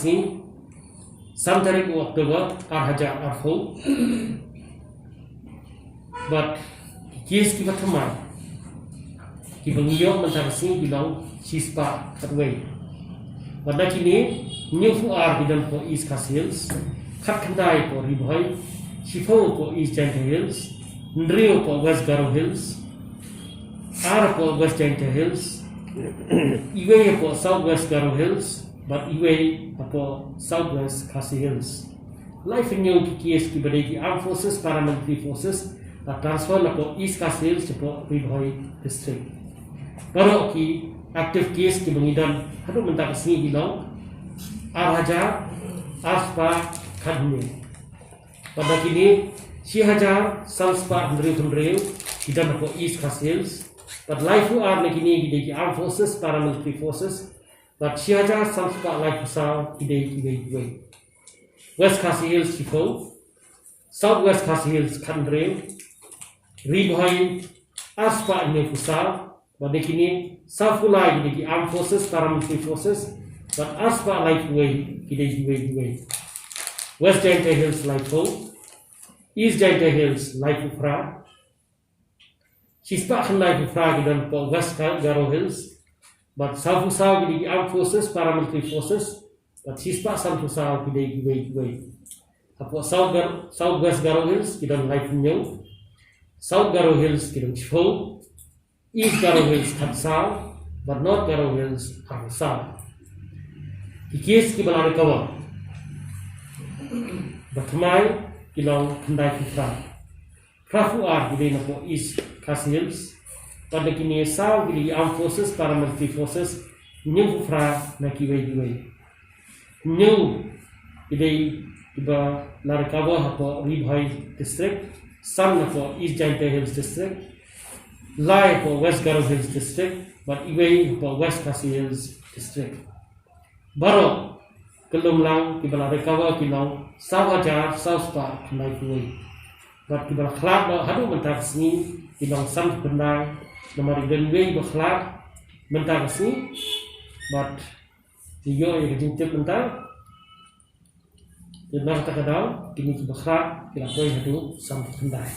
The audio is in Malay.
sini 3 tarik Oktober Arhaja Arho but kies ki pertama ki bangyo mentang sini bilang Chispa Katway pada kini new ar bidan po East Khasi Hills khat khandai po Ribhoi Shifo po East Jaintia Hills Ndrio po West Garo Hills Ar po West Jaintia Hills Iwe po Southwest Garo Hills but Iwe po Southwest Khasi Hills life new ki kies ki badai ki armed forces paramilitary forces transfer na po East Khasi Hills po Ribhoi district baru ki active case ki bangidan hadu mentak sini bilang Arhaja Aspa Khadne pada kini si hajar Salspa Hundreu kidan po East Khasi Hills but life are na kini ki armed forces paramilitary forces but si hajar Salspa life sa ki West Khasi Hills Shifo Southwest Khasi Hills Khandreu Ribhoi Aspa Nepusal pada kini Safulai di armed forces paramilitary forces but Aspa life way kidai West Jaintia Hills life home East Jaintia Hills life ufra Chispa life ufra dan po West Garo Hills but Safusal di armed forces paramilitary forces but Chispa Safusal kidai apo Southwest Garo Hills kidan life new South Garo Hills kidan Chifo East Garo Hills Khatsal but North Garo Hills Arusal Kikis ki balare kawa Batmai kilau kendai kifra Prafu ar di na po East Khasi Hills pada kini South di armed forces paramilitary forces new fra na kiwei new idei iba lare kawa po Ribhoi district Sam na po East Jaintia Hills district Lai for West Garo Hills district, but Iwe for West Khasi Hills district. Baro kelum lang kibala recover kilau Sawajar South Park Lai Kuwei. But kibala khlak ba hadu mentak sini kilau sam bendang namari denwei ba khlak mentak sini but yo yang jintip mentak Jemaah tak kadang kini kibala khlak kila koi hadu sam bendang.